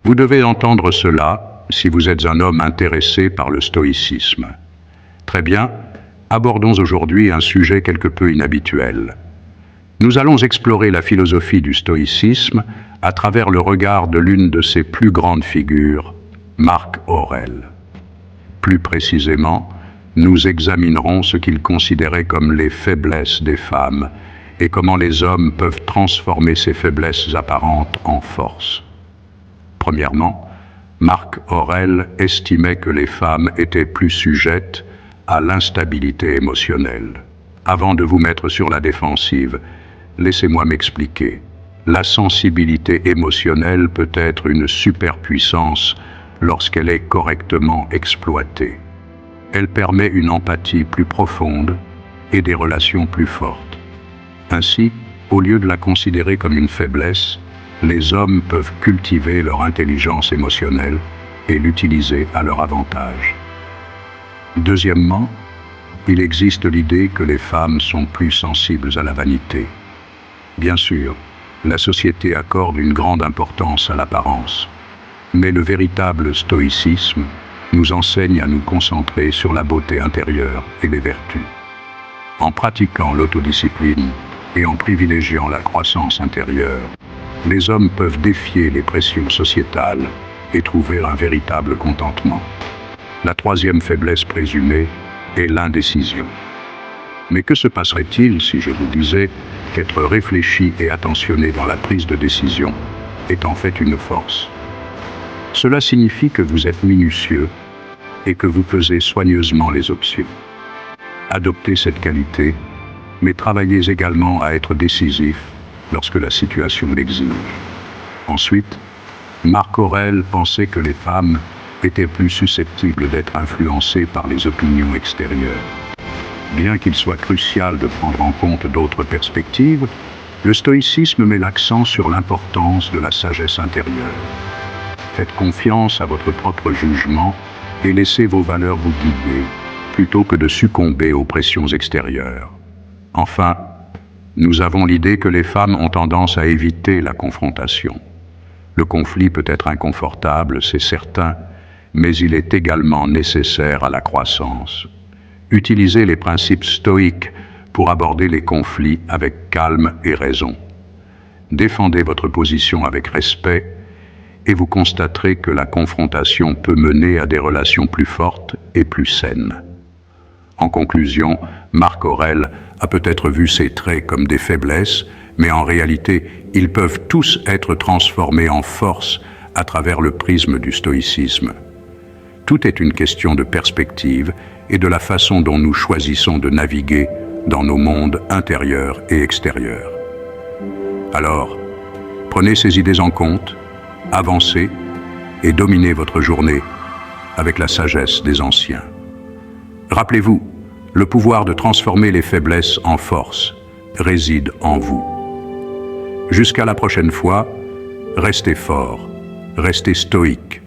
Vous devez entendre cela si vous êtes un homme intéressé par le stoïcisme. Très bien, abordons aujourd'hui un sujet quelque peu inhabituel. Nous allons explorer la philosophie du stoïcisme à travers le regard de l'une de ses plus grandes figures, Marc Aurèle. Plus précisément, nous examinerons ce qu'il considérait comme les faiblesses des femmes et comment les hommes peuvent transformer ces faiblesses apparentes en force. Premièrement, Marc Aurèle estimait que les femmes étaient plus sujettes à l'instabilité émotionnelle. Avant de vous mettre sur la défensive, laissez-moi m'expliquer. La sensibilité émotionnelle peut être une superpuissance lorsqu'elle est correctement exploitée. Elle permet une empathie plus profonde et des relations plus fortes. Ainsi, au lieu de la considérer comme une faiblesse, les hommes peuvent cultiver leur intelligence émotionnelle et l'utiliser à leur avantage. Deuxièmement, il existe l'idée que les femmes sont plus sensibles à la vanité. Bien sûr, la société accorde une grande importance à l'apparence, mais le véritable stoïcisme nous enseigne à nous concentrer sur la beauté intérieure et les vertus. En pratiquant l'autodiscipline et en privilégiant la croissance intérieure, les hommes peuvent défier les pressions sociétales et trouver un véritable contentement. La troisième faiblesse présumée est l'indécision. Mais que se passerait-il si je vous disais qu'être réfléchi et attentionné dans la prise de décision est en fait une force? Cela signifie que vous êtes minutieux et que vous pesez soigneusement les options. Adoptez cette qualité, mais travaillez également à être décisif lorsque la situation l'exige. Ensuite, Marc Aurèle pensait que les femmes étaient plus susceptibles d'être influencées par les opinions extérieures. Bien qu'il soit crucial de prendre en compte d'autres perspectives, le stoïcisme met l'accent sur l'importance de la sagesse intérieure. Faites confiance à votre propre jugement et laissez vos valeurs vous guider, plutôt que de succomber aux pressions extérieures. Enfin, nous avons l'idée que les femmes ont tendance à éviter la confrontation. Le conflit peut être inconfortable, c'est certain, mais il est également nécessaire à la croissance. Utilisez les principes stoïques pour aborder les conflits avec calme et raison. Défendez votre position avec respect et vous constaterez que la confrontation peut mener à des relations plus fortes et plus saines. En conclusion, Marc Aurèle a peut-être vu ces traits comme des faiblesses, mais en réalité, ils peuvent tous être transformés en force à travers le prisme du stoïcisme. Tout est une question de perspective et de la façon dont nous choisissons de naviguer dans nos mondes intérieurs et extérieurs. Alors, prenez ces idées en compte, avancez et dominez votre journée avec la sagesse des anciens. Rappelez-vous, le pouvoir de transformer les faiblesses en force réside en vous. Jusqu'à la prochaine fois, restez fort, restez stoïque